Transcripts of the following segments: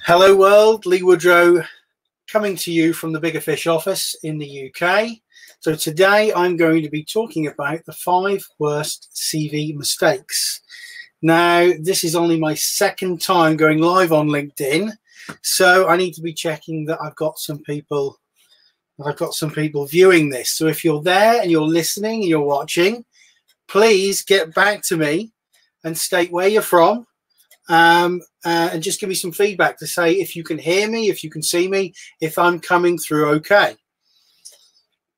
Hello world, Lee Woodrow coming to you from the Bigger Fish office in the UK. So today I'm going to be talking about the 5 worst CV mistakes. Now, this is only my second time going live on LinkedIn, so I need to be checking that I've got some people viewing this. So if you're there and you're listening and you're watching, please get back to me and state where you're from. And just give me some feedback to say if you can hear me, if you can see me, if I'm coming through okay.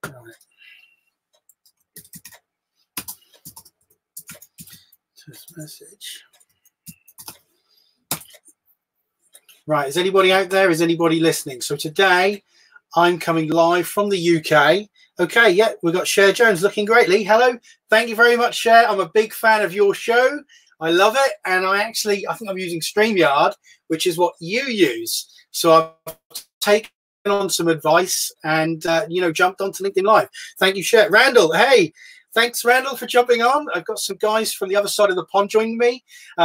All right. Test message. Right, is anybody out there? Is anybody listening? So today I'm coming live from the UK. Okay, yeah, we've got Cher Jones looking great. Lee, hello. Thank you very much, Cher. I'm a big fan of your show. I love it, and I think I'm using StreamYard, which is what you use. So I've taken on some advice and, jumped onto LinkedIn Live. Thank you, Cher. Randall, hey, thanks, Randall, for jumping on. I've got some guys from the other side of the pond joining me.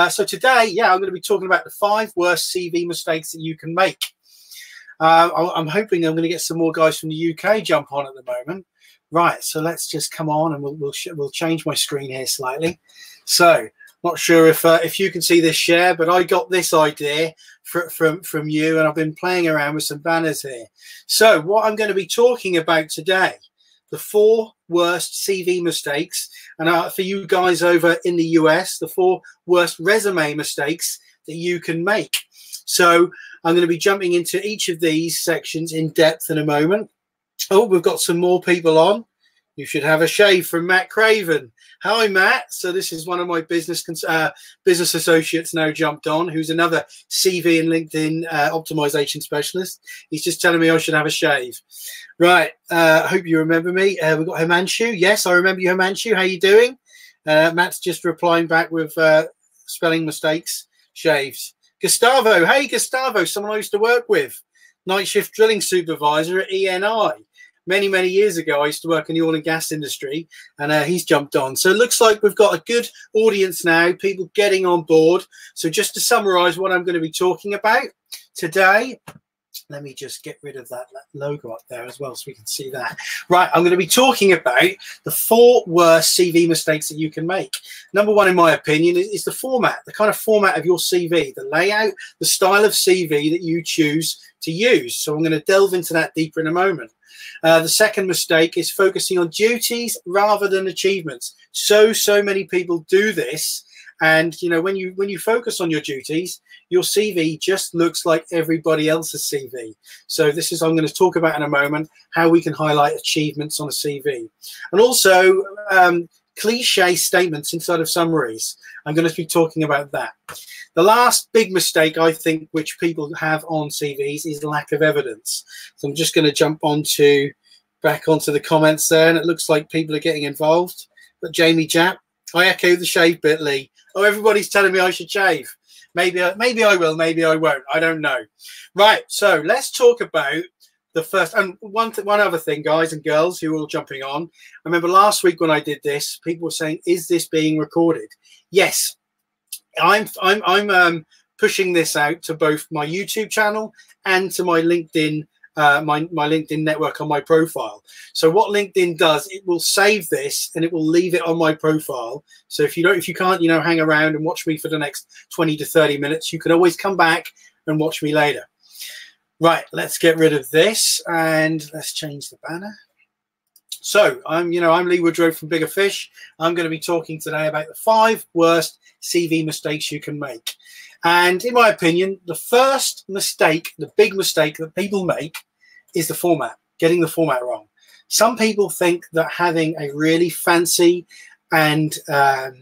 So today, yeah, I'm going to be talking about the 5 worst CV mistakes that you can make. I'm hoping I'm going to get some more guys from the UK jump on at the moment. Right, so let's just come on, and we'll change my screen here slightly. So, not sure if you can see this share, but I got this idea from you, and I've been playing around with some banners here. So what I'm going to be talking about today, the 4 worst CV mistakes, and for you guys over in the US, the 4 worst resume mistakes that you can make. So I'm going to be jumping into each of these sections in depth in a moment. Oh, we've got some more people on. You should have a shave from Matt Craven. Hi, Matt. So this is one of my business associates now jumped on, who's another CV and LinkedIn optimization specialist. He's just telling me I should have a shave. Right. I hope you remember me. We've got Himanshu. Yes, I remember you, Himanshu. How you doing? Matt's just replying back with spelling mistakes. Shaves. Gustavo. Hey, Gustavo, someone I used to work with. Night shift drilling supervisor at ENI. Many years ago, I used to work in the oil and gas industry, and he's jumped on. So it looks like we've got a good audience now, people getting on board. So just to summarize what I'm going to be talking about today, let me just get rid of that logo up there as well so we can see that. Right, I'm going to be talking about the 4 worst CV mistakes that you can make. Number 1, in my opinion, is the format, the kind of format of your CV, the layout, the style of CV that you choose to use. So I'm going to delve into that deeper in a moment. The second mistake is focusing on duties rather than achievements. So many people do this, and when you focus on your duties, your CV just looks like everybody else's CV. So this is, I'm going to talk about in a moment, how we can highlight achievements on a CV, and also cliche statements inside of summaries. I'm going to be talking about that. The last big mistake I think which people have on CVs is lack of evidence. So I'm just going to jump back onto the comments there, and it looks like people are getting involved. But Jamie Japp, I echo the shave bit, Lee. Oh, everybody's telling me I should shave. Maybe I will, maybe I won't. I don't know. Right, so let's talk about the first, and one other thing, guys and girls who are all jumping on. I remember last week when I did this, people were saying, "Is this being recorded?" Yes, I'm pushing this out to both my YouTube channel and to my LinkedIn, my LinkedIn network on my profile. So what LinkedIn does, it will save this and it will leave it on my profile. So if you can't, hang around and watch me for the next 20 to 30 minutes, you can always come back and watch me later. Right, let's get rid of this and let's change the banner. So I'm Lee Woodrow from Bigger Fish. I'm going to be talking today about the 5 worst CV mistakes you can make. And in my opinion, the first mistake, the big mistake that people make is the format, getting the format wrong. Some people think that having a really fancy and a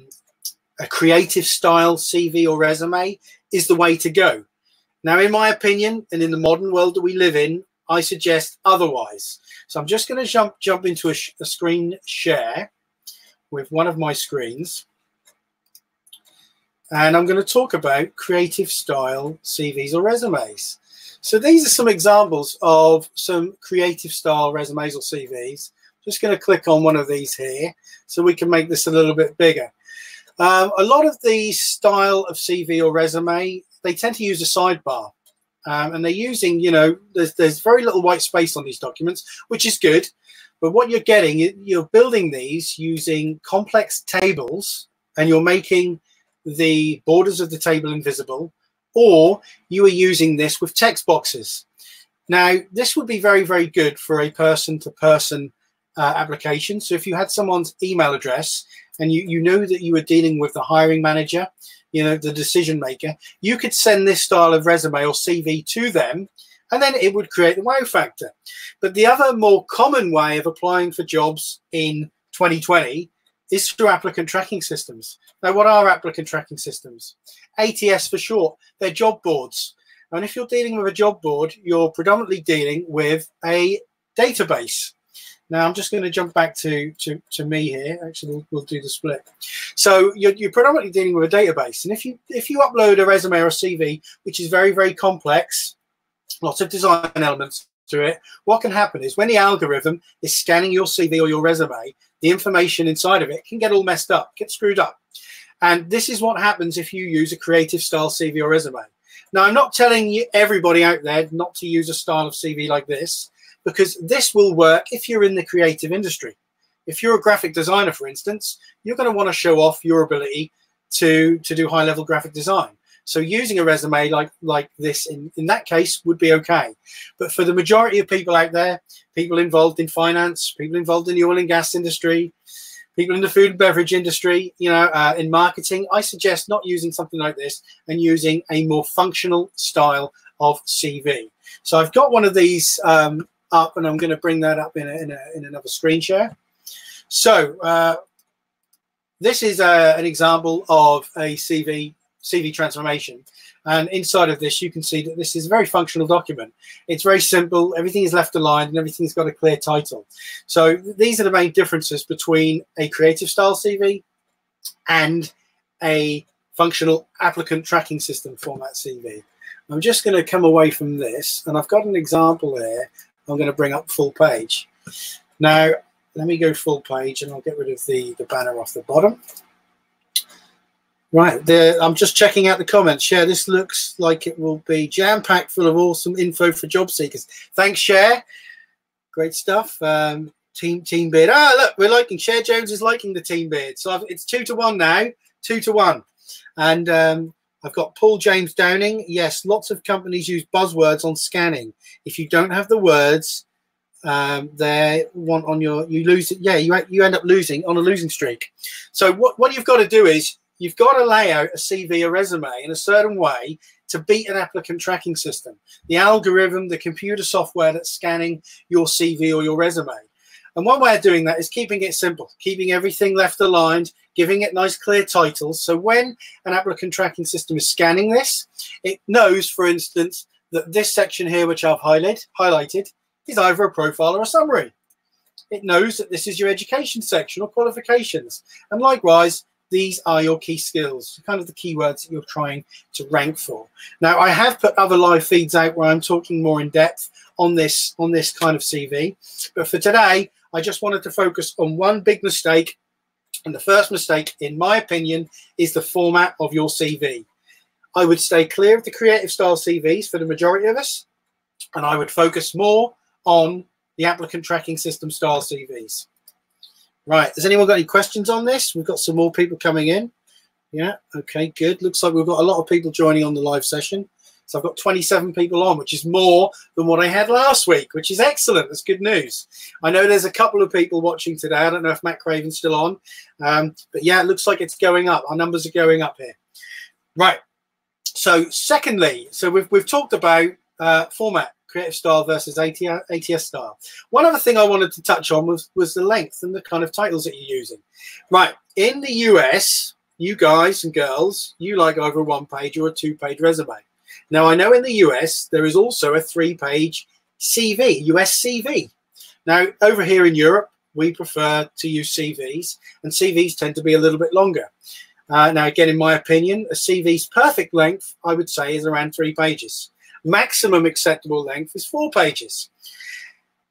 creative style CV or resume is the way to go. Now, in my opinion, and in the modern world that we live in, I suggest otherwise. So I'm just going to jump into a screen share with one of my screens. And I'm going to talk about creative style CVs or resumes. So these are some examples of some creative style resumes or CVs. Just going to click on one of these here so we can make this a little bit bigger. A lot of the style of CV or resume, they tend to use a sidebar. And they're using, you know, there's very little white space on these documents, which is good. But what you're getting, you're building these using complex tables, and you're making the borders of the table invisible, or you are using this with text boxes. Now, this would be very, very good for a person-to-person application. So if you had someone's email address and you know that you were dealing with the hiring manager, you know, the decision maker, you could send this style of resume or CV to them, and then it would create the wow factor. But the other more common way of applying for jobs in 2020 is through applicant tracking systems. Now, what are applicant tracking systems? ATS for short. They're job boards. And if you're dealing with a job board, you're predominantly dealing with a database. Now, I'm just going to jump back to me here. Actually, we'll do the split. So you're predominantly dealing with a database. And if you upload a resume or a CV, which is very, very complex, lots of design elements to it, what can happen is when the algorithm is scanning your CV or your resume, the information inside of it can get all messed up, get screwed up. And this is what happens if you use a creative style CV or resume. Now, I'm not telling you, everybody out there, not to use a style of CV like this, because this will work if you're in the creative industry. If you're a graphic designer, for instance, you're going to want to show off your ability to do high-level graphic design. So using a resume like this in that case would be okay. But for the majority of people out there, people involved in finance, people involved in the oil and gas industry, people in the food and beverage industry, you know, in marketing, I suggest not using something like this and using a more functional style of CV. So I've got one of these up, and I'm going to bring that up in another screen share. So this is an example of a CV transformation, and inside of this you can see that this is a very functional document. It's very simple, everything is left aligned, and everything's got a clear title. So these are the main differences between a creative style CV and a functional applicant tracking system format CV. I'm just going to come away from this, and I've got an example here. I'm going to bring up full page. Now let me go full page, and I'll get rid of the banner off the bottom. Right, there, I'm just checking out the comments. Cher, this looks like it will be jam-packed full of awesome info for job seekers. Thanks, Cher. Great stuff. Team Beard. Ah, look, we're liking, Cher Jones is liking the Team Beard. So it's 2-1 now, 2-1. And I've got Paul James Downing. Yes, lots of companies use buzzwords on scanning. If you don't have the words, they want on your, you lose it. Yeah, you end up losing on a losing streak. So what you've got to do is, you've got to lay out a CV, a resume in a certain way to beat an applicant tracking system. The algorithm, the computer software that's scanning your CV or your resume. And one way of doing that is keeping it simple, keeping everything left aligned, giving it nice clear titles. So when an applicant tracking system is scanning this, it knows, for instance, that this section here, which I've highlighted, is either a profile or a summary. It knows that this is your education section or qualifications. And likewise, these are your key skills, kind of the keywords that you're trying to rank for. Now, I have put other live feeds out where I'm talking more in depth on this kind of CV. But for today, I just wanted to focus on one big mistake. And the first mistake, in my opinion, is the format of your CV. I would stay clear of the creative style CVs for the majority of us. And I would focus more on the applicant tracking system style CVs. Right, has anyone got any questions on this? We've got some more people coming in. Yeah, okay, good. Looks like we've got a lot of people joining on the live session. So I've got 27 people on, which is more than what I had last week, which is excellent. That's good news. I know there's a couple of people watching today. I don't know if Matt Craven's still on. But yeah, it looks like it's going up. Our numbers are going up here. Right. So secondly, so we've talked about format. Creative style versus ATS style. One other thing I wanted to touch on was the length and the kind of titles that you're using. Right, in the US, you guys and girls, you like either a 1-page or a 2-page resume. Now, I know in the US, there is also a 3-page CV, US CV. Now, over here in Europe, we prefer to use CVs, and CVs tend to be a little bit longer. Now, again, in my opinion, a CV's perfect length, I would say, is around 3 pages. Maximum acceptable length is 4 pages.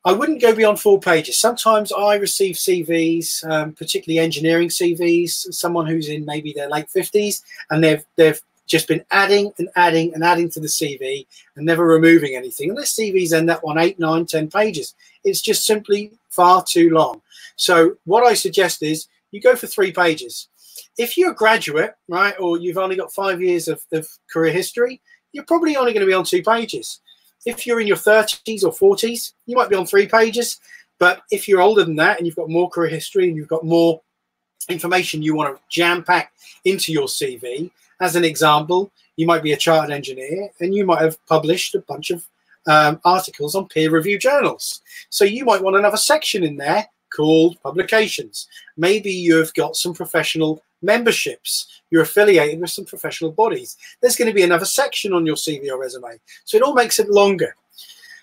I wouldn't go beyond 4 pages. Sometimes I receive CVs, particularly engineering CVs, someone who's in maybe their late 50s, and they've just been adding and adding and adding to the CV and never removing anything. And their CVs end up on 8, 9, 10 pages. It's just simply far too long. So what I suggest is you go for 3 pages. If you're a graduate, right, or you've only got 5 years of career history, you're probably only going to be on 2 pages. If you're in your 30s or 40s, you might be on 3 pages. But if you're older than that and you've got more career history and you've got more information you want to jam-pack into your CV, as an example, you might be a chartered engineer and you might have published a bunch of articles on peer-reviewed journals. So you might want another section in there called publications. Maybe you've got some professional memberships. You're affiliated with some professional bodies. There's going to be another section on your CV or resume. So it all makes it longer.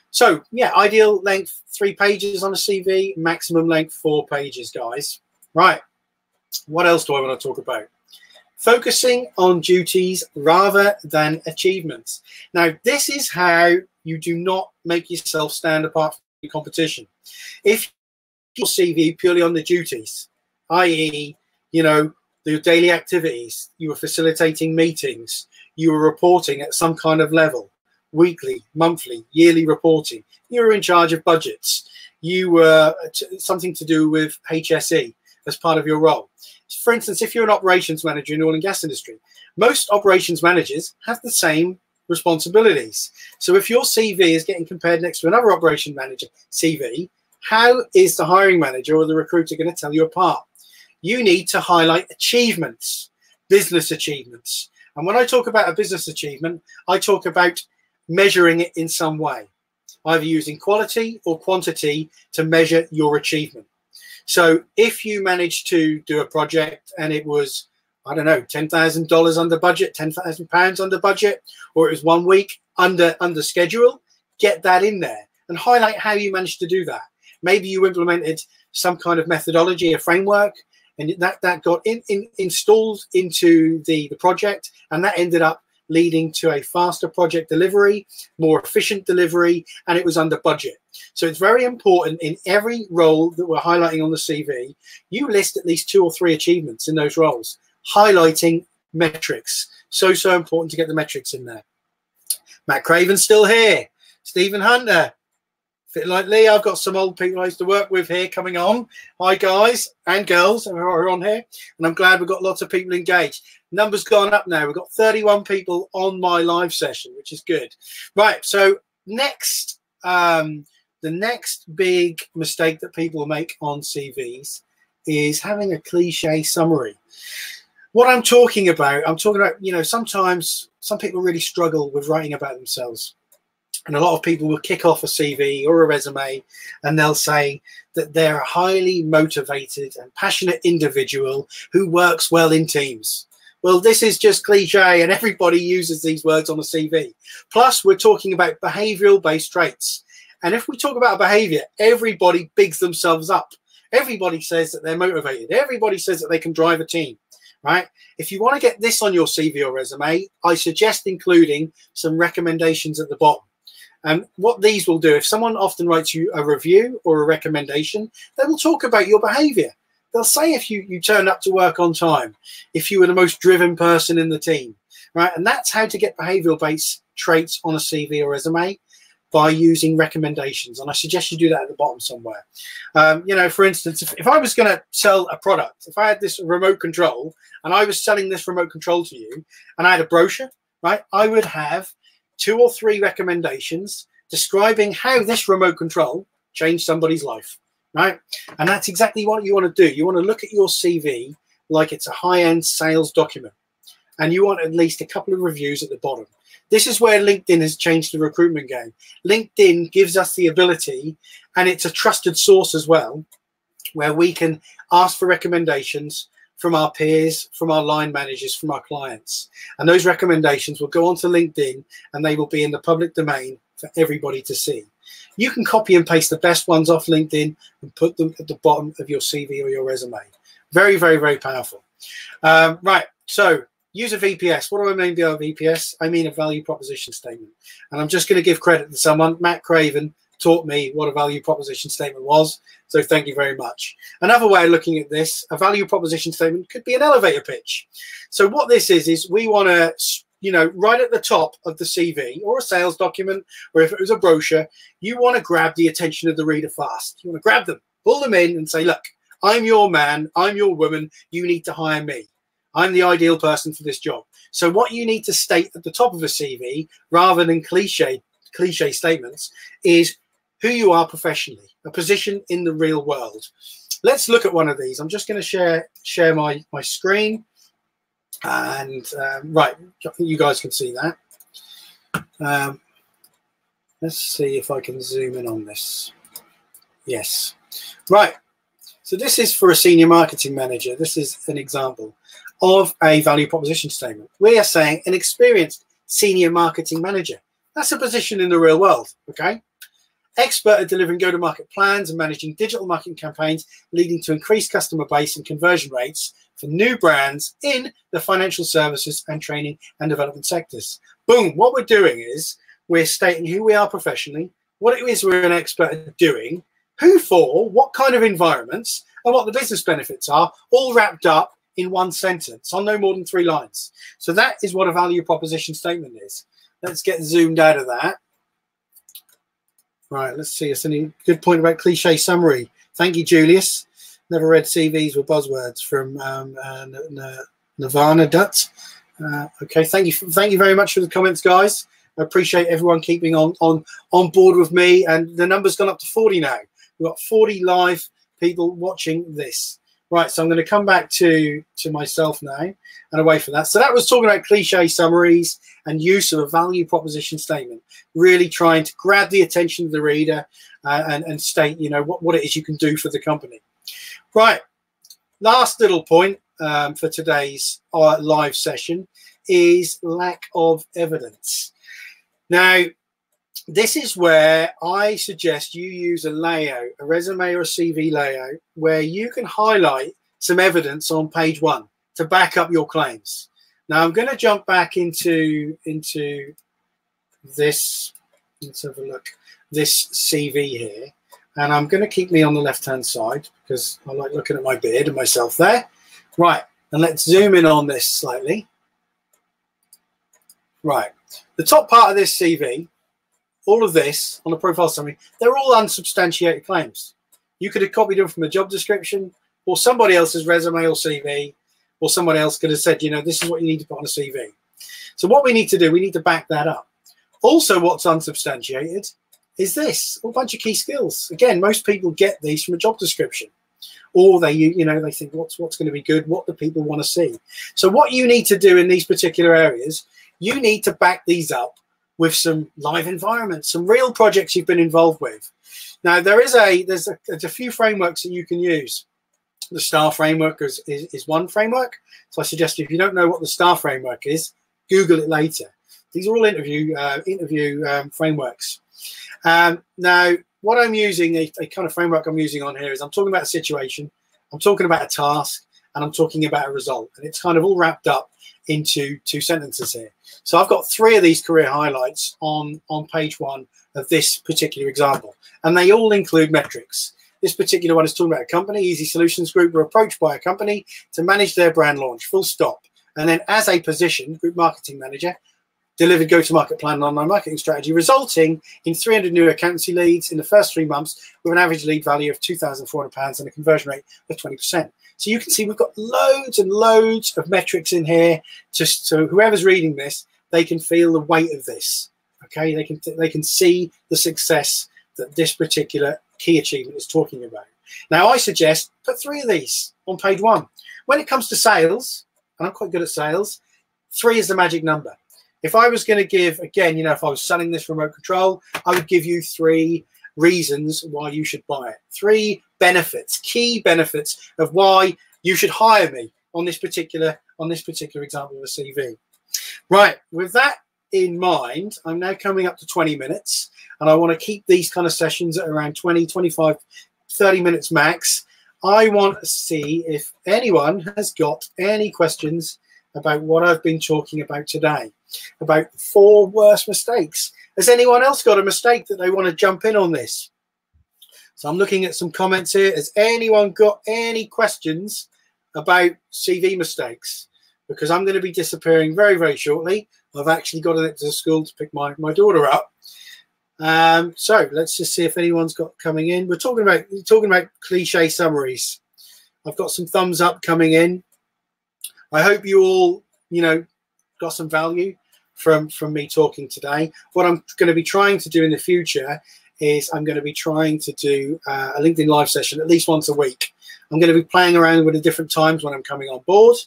So yeah, ideal length 3 pages on a CV, maximum length 4 pages, guys. Right. What else do I want to talk about? Focusing on duties rather than achievements. Now, this is how you do not make yourself stand apart from the competition. If your CV purely on the duties, i.e., you know, your daily activities, you were facilitating meetings, you were reporting at some kind of level, weekly, monthly, yearly reporting, you were in charge of budgets, you were something to do with HSE as part of your role. For instance, if you're an operations manager in the oil and gas industry, most operations managers have the same responsibilities. So if your CV is getting compared next to another operation manager CV, how is the hiring manager or the recruiter going to tell you apart? You need to highlight achievements, business achievements. And when I talk about a business achievement, I talk about measuring it in some way, either using quality or quantity to measure your achievement. So if you managed to do a project and it was, I don't know, $10,000 under budget, £10,000 under budget, or it was 1 week under schedule, get that in there and highlight how you managed to do that. Maybe you implemented some kind of methodology, a framework, and that got installed into the project, and that ended up leading to a faster project delivery, more efficient delivery, and it was under budget. So it's very important in every role that we're highlighting on the CV, you list at least 2 or 3 achievements in those roles, highlighting metrics. So important to get the metrics in there. Matt Craven's still here. Stephen Hunter. Fit like Lee, I've got some old people I used to work with here coming on. Hi, guys and girls who are on here. And I'm glad we've got lots of people engaged. Numbers gone up now. We've got 31 people on my live session, which is good. Right, so next, the next big mistake that people make on CVs is having a cliche summary. What I'm talking about, you know, sometimes some people really struggle with writing about themselves. And a lot of people will kick off a CV or a resume and they'll say that they're a highly motivated and passionate individual who works well in teams. Well, this is just cliche and everybody uses these words on a CV. Plus, we're talking about behavioral-based traits. And if we talk about behavior, everybody bigs themselves up. Everybody says that they're motivated. Everybody says that they can drive a team, right? If you want to get this on your CV or resume, I suggest including some recommendations at the bottom. And what these will do, if someone often writes you a review or a recommendation, they will talk about your behavior. They'll say if you turned up to work on time, if you were the most driven person in the team, right? And that's how to get behavioral-based traits on a CV or resume, by using recommendations. And I suggest you do that at the bottom somewhere. You know, for instance, if I was going to sell a product, if I had this remote control and I was selling this remote control to you and I had a brochure, right, I would have 2 or 3 recommendations describing how this remote control changed somebody's life, right? And that's exactly what you want to do. You want to look at your CV like it's a high-end sales document, and you want at least a couple of reviews at the bottom. This is where LinkedIn has changed the recruitment game. LinkedIn gives us the ability, and it's a trusted source as well, where we can ask for recommendations from our peers, from our line managers, from our clients. And those recommendations will go onto LinkedIn and they will be in the public domain for everybody to see. You can copy and paste the best ones off LinkedIn and put them at the bottom of your CV or your resume. Very, very, very powerful. Right, so use a VPS. What do I mean by a VPS? I mean a value proposition statement. And I'm just going to give credit to someone. Matt Craven taught me what a value proposition statement was. So thank you very much. Another way of looking at this, a value proposition statement could be an elevator pitch. So what this is we want to you know, right at the top of the CV or a sales document, or if it was a brochure, you want to grab the attention of the reader fast. You want to grab them, pull them in and say, look, I'm your man, I'm your woman, you need to hire me. I'm the ideal person for this job. So what you need to state at the top of a CV, rather than cliche statements, is who you are professionally, a position in the real world. Let's look at one of these. I'm just going to share my screen. And right, I think you guys can see that. Let's see if I can zoom in on this. Yes. Right. So this is for a senior marketing manager. This is an example of a value proposition statement. We are saying an experienced senior marketing manager. That's a position in the real world. Okay. Expert at delivering go-to-market plans and managing digital marketing campaigns, leading to increased customer base and conversion rates for new brands in the financial services and training and development sectors. Boom. What we're doing is we're stating who we are professionally, what it is we're an expert at doing, who for, what kind of environments, and what the business benefits are, all wrapped up in one sentence on no more than 3 lines. So that is what a value proposition statement is. Let's get zoomed out of that. Right, let's see. It's a good point about cliche summary. Thank you, Julius. Never read CVs with buzzwords from Nirvana Dutt. Okay, thank you very much for the comments, guys. I appreciate everyone keeping on board with me, and the number's gone up to 40 now. We've got 40 live people watching this. Right, so I'm going to come back to myself now and away from that. So that was talking about cliche summaries and use of a value proposition statement, really trying to grab the attention of the reader and state, you know, what it is you can do for the company. Right, last little point for today's live session is lack of evidence. Now, this is where I suggest you use a layout, a resume or a CV layout, where you can highlight some evidence on page 1 to back up your claims. Now, I'm going to jump back into this. Let's have a look. This CV here. And I'm going to keep me on the left-hand side because I like looking at my beard and myself there. Right. And let's zoom in on this slightly. Right. The top part of this CV, all of this on the profile summary, they're all unsubstantiated claims. You could have copied them from a job description or somebody else's resume or CV, or somebody else could have said, you know, this is what you need to put on a CV. So what we need to do, we need to back that up. Also, what's unsubstantiated is this, a bunch of key skills. Again, most people get these from a job description, or they, you know, they think what's going to be good, what do people want to see. So what you need to do in these particular areas, you need to back these up with some live environments, some real projects you've been involved with. Now, there's a few frameworks that you can use. The STAR framework is one framework. So I suggest if you don't know what the STAR framework is, Google it later. These are all interview frameworks. Now, what I'm using, a kind of framework I'm using on here is I'm talking about a situation, I'm talking about a task, and I'm talking about a result. And it's kind of all wrapped up into 2 sentences here. So I've got 3 of these career highlights on page 1 of this particular example, and they all include metrics. This particular one is talking about a company, Easy Solutions Group, were approached by a company to manage their brand launch, full stop. And then as a position, group marketing manager, delivered go-to-market plan and online marketing strategy, resulting in 300 new accountancy leads in the first 3 months with an average lead value of £2,400 and a conversion rate of 20%. So you can see we've got loads and loads of metrics in here, just so whoever's reading this, they can feel the weight of this. Okay, they can see the success that this particular key achievement is talking about. Now, I suggest put 3 of these on page 1. When it comes to sales, and I'm quite good at sales, 3 is the magic number. If I was going to give, again, you know, if I was selling this remote control, I would give you 3 reasons why you should buy it. 3 benefits, key benefits of why you should hire me on this particular example of a CV. Right, with that in mind, I'm now coming up to 20 minutes, and I want to keep these kind of sessions at around 20, 25, 30 minutes max. I want to see if anyone has got any questions about what I've been talking about today, about 4 worst mistakes. Has anyone else got a mistake that they want to jump in on this? So I'm looking at some comments here. Has anyone got any questions about CV mistakes? because I'm going to be disappearing very, very shortly. I've actually got to the school to pick my daughter up. So let's just see if anyone's got coming in. We're talking about cliche summaries. I've got some thumbs up coming in. I hope you all, got some value from me talking today. What I'm going to be trying to do in the future is I'm going to be trying to do a LinkedIn live session at least once a week. I'm going to be playing around with the different times when I'm coming on board.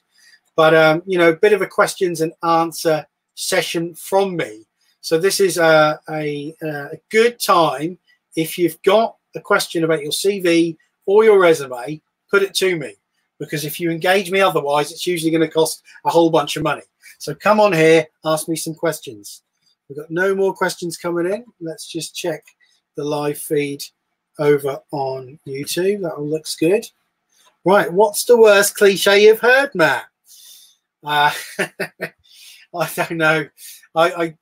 But, a bit of a questions and answer session from me. So this is a good time. If you've got a question about your CV or your resume, put it to me. Because if you engage me otherwise, it's usually going to cost a whole bunch of money. So come on here, ask me some questions. We've got no more questions coming in. Let's just check the live feed over on YouTube. That all looks good. Right, what's the worst cliche you've heard, Matt? I don't know. A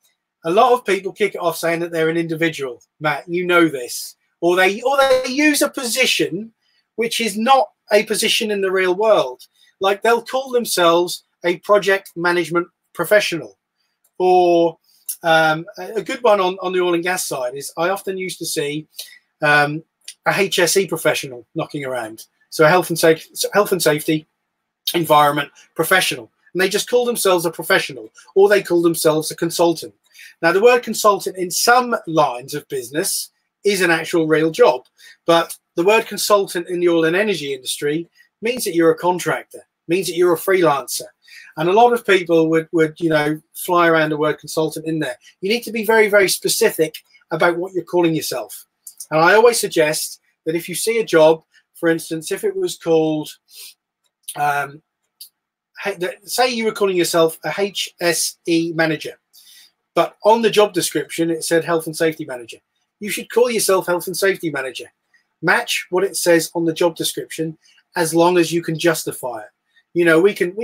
lot of people kick it off saying that they're an individual. Matt, you know this. Or they use a position which is not a position in the real world. Like they'll call themselves a project management professional. Or a good one on the oil and gas side is I often used to see a HSE professional knocking around. So a health and safety environment professional. And they just call themselves a professional, or they call themselves a consultant. Now, the word consultant in some lines of business is an actual real job, but the word consultant in the oil and energy industry means that you're a contractor, means that you're a freelancer. And a lot of people would fly around the word consultant in there. You need to be very, very specific about what you're calling yourself. And I always suggest that if you see a job, for instance, if it was called, say you were calling yourself a HSE manager, but on the job description, it said health and safety manager. You should call yourself health and safety manager. Match what it says on the job description as long as you can justify it. We can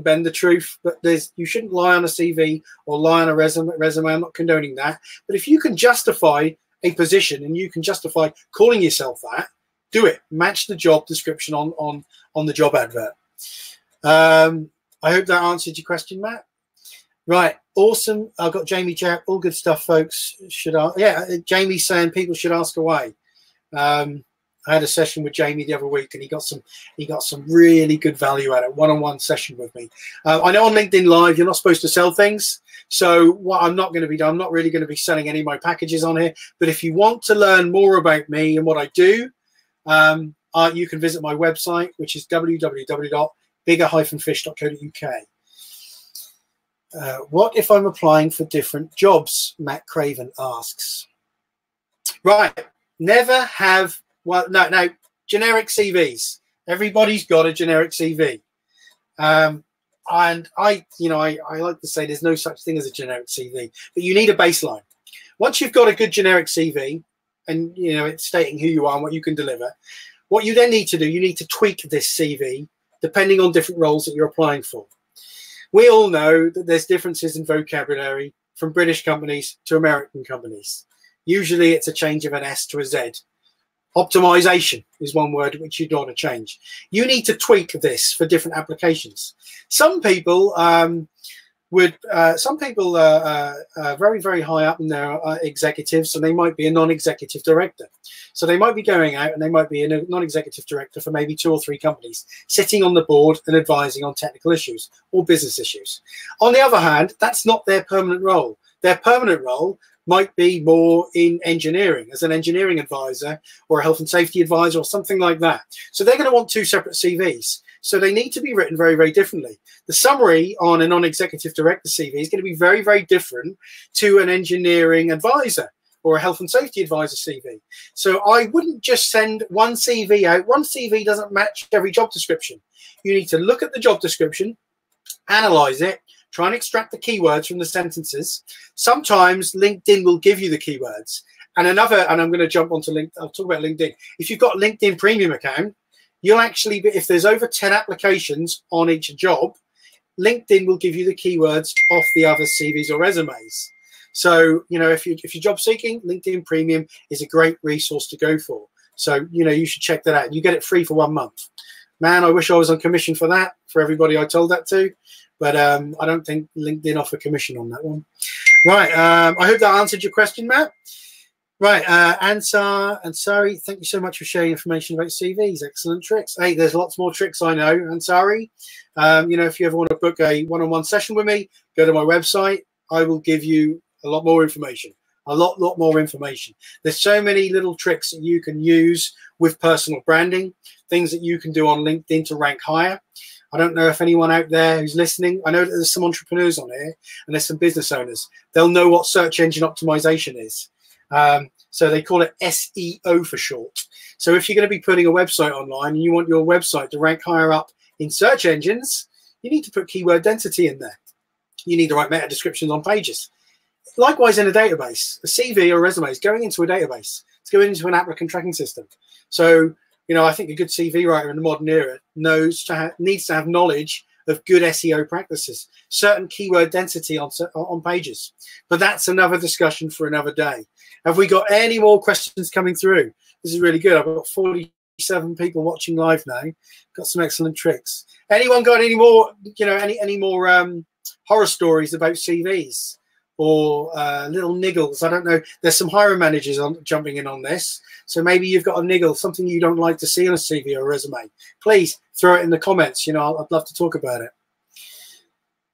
bend the truth, but you shouldn't lie on a CV or lie on a resume. I'm not condoning that. But if you can justify a position and you can justify calling yourself that, do it. Match the job description on the job advert. I hope that answered your question, Matt. Right, awesome. I've got Jamie Jack. All good stuff, folks. Jamie's saying people should ask away. I had a session with Jamie the other week, and he got some really good value out of it. One-on-one session with me. I know on LinkedIn Live you're not supposed to sell things, so what I'm not going to be doing, I'm not really going to be selling any of my packages on here. But if you want to learn more about me and what I do, you can visit my website, which is www.bigger-fish.co.uk. What if I'm applying for different jobs? Matt Craven asks. Right, never have. Well, no, generic CVs. Everybody's got a generic CV. And I like to say there's no such thing as a generic CV, but you need a baseline. Once you've got a good generic CV and, it's stating who you are and what you can deliver, what you then need to do, you need to tweak this CV depending on different roles that you're applying for. We all know that there's differences in vocabulary from British companies to American companies. Usually it's a change of an S to a Z. Optimization is one word which you'd want to change. You need to tweak this for different applications. Some people are very, very high up in their executives, so they might be a non-executive director. So they might be going out and they might be a non-executive director for maybe 2 or 3 companies, sitting on the board and advising on technical issues or business issues. On the other hand, that's not their permanent role. Their permanent role might be more in engineering as an engineering advisor or a health and safety advisor or something like that. So they're going to want 2 separate CVs. So they need to be written very, very differently. The summary on a non-executive director CV is going to be very, very different to an engineering advisor or a health and safety advisor CV. So I wouldn't just send one CV out. One CV doesn't match every job description. You need to look at the job description, analyze it, try and extract the keywords from the sentences. Sometimes LinkedIn will give you the keywords. And I'm going to jump onto LinkedIn. I'll talk about LinkedIn. If you've got LinkedIn Premium account, you'll actually be, if there's over 10 applications on each job, LinkedIn will give you the keywords off the other CVs or resumes. So, if you're job seeking, LinkedIn Premium is a great resource to go for. So, you should check that out. You get it free for 1 month. Man, I wish I was on commission for that, for everybody I told that to. But I don't think LinkedIn offer commission on that one. Right. I hope that answered your question, Matt. Right. Ansari, thank you so much for sharing information about CVs. Excellent tricks. Hey, there's lots more tricks I know, Ansari. You know, if you ever want to book a one-on-one session with me, go to my website. I will give you a lot more information. A lot more information. There's so many little tricks that you can use with personal branding, things that you can do on LinkedIn to rank higher. I don't know if anyone out there who's listening, I know that there's some entrepreneurs on here and there's some business owners. They'll know what search engine optimization is. So they call it SEO for short. So if you're going to be putting a website online and you want your website to rank higher up in search engines, you need to put keyword density in there. You need to write meta descriptions on pages. Likewise, in a database, a CV or a resume is going into a database. It's going into an applicant tracking system. So, you know, I think a good CV writer in the modern era needs to have knowledge of good SEO practices, certain keyword density on pages. But that's another discussion for another day. Have we got any more questions coming through? This is really good. I've got 47 people watching live now. Got some excellent tricks. Anyone got any more, you know, any more horror stories about CVs? Or little niggles. I don't know. There's some hiring managers jumping in on this. So maybe you've got a niggle, something you don't like to see on a CV or a resume. Please throw it in the comments. You know, I'd love to talk about it.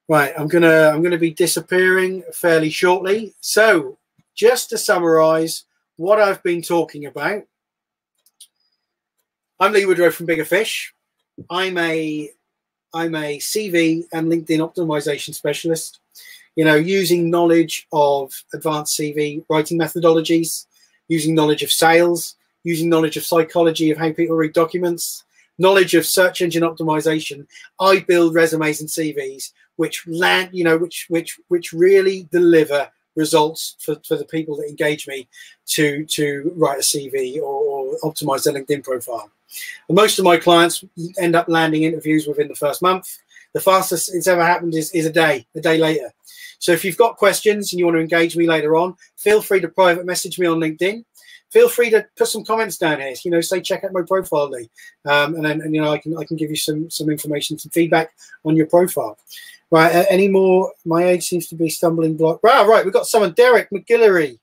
Right, I'm gonna be disappearing fairly shortly. So just to summarize what I've been talking about, I'm Lee Woodrow from Bigger Fish. I'm a CV and LinkedIn optimization specialist. You know, using knowledge of advanced CV writing methodologies, using knowledge of sales, using knowledge of psychology of how people read documents, knowledge of search engine optimization, I build resumes and CVs which land, you know, which really deliver results for the people that engage me to write a CV or optimize their LinkedIn profile. And most of my clients end up landing interviews within the first month. The fastest it's ever happened is a day later. So if you've got questions and you want to engage me later on, feel free to private message me on LinkedIn. Feel free to put some comments down here. You know, say check out my profile, Lee, and then you know I can give you some information, some feedback on your profile. Right? Any more? My age seems to be stumbling block. Right. We've got someone, Derek McGilvery.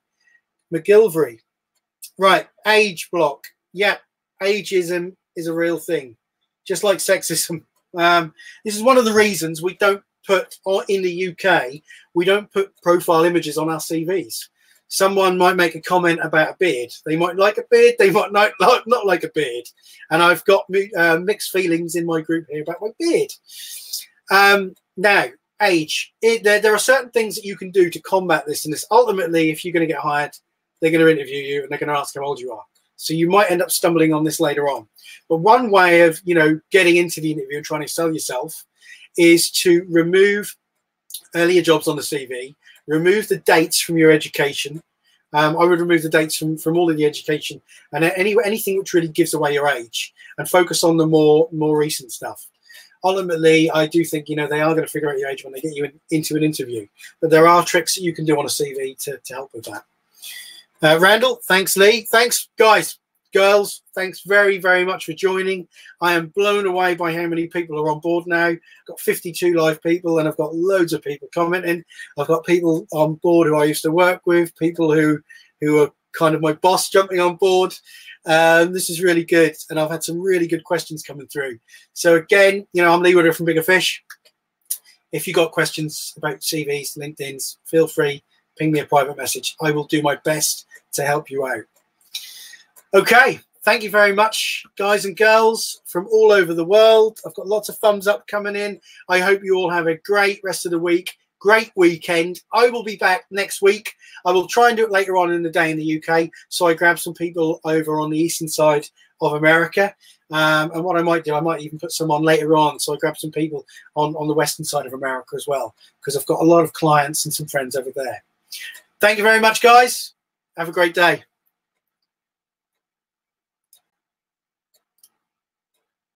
Right. Age block. Yeah. Ageism is a real thing, just like sexism. This is one of the reasons we don't put, or in the UK, we don't put profile images on our CVs. Someone might make a comment about a beard. They might like a beard. They might not like a beard. And I've got mixed feelings in my group here about my beard. Now, age. There are certain things that you can do to combat this. And this ultimately, if you're going to get hired, they're going to interview you and they're going to ask how old you are. So you might end up stumbling on this later on. But one way of, you know, getting into the interview and trying to sell yourself is to remove earlier jobs on the CV, remove the dates from your education. I would remove the dates from all of the education and anything which really gives away your age, and focus on the more recent stuff. Ultimately, I do think, you know, they are going to figure out your age when they get you into an interview. But there are tricks that you can do on a CV to help with that. Randall, thanks, Lee. Thanks, guys. Girls, thanks very, very much for joining. I am blown away by how many people are on board now. I've got 52 live people and I've got loads of people commenting. I've got people on board who I used to work with, people who are kind of my boss jumping on board. This is really good. And I've had some really good questions coming through. So again, you know, I'm Lee Woodrow from Bigger Fish. If you've got questions about CVs, LinkedIn's, feel free, ping me a private message. I will do my best to help you out. Okay, thank you very much, guys and girls from all over the world. I've got lots of thumbs up coming in. I hope you all have a great rest of the week, great weekend. I will be back next week. I will try and do it later on in the day in the UK. So I grab some people over on the eastern side of America. And what I might do, I might even put some on later on. So I grab some people on the western side of America as well, because I've got a lot of clients and some friends over there. Thank you very much, guys. Have a great day.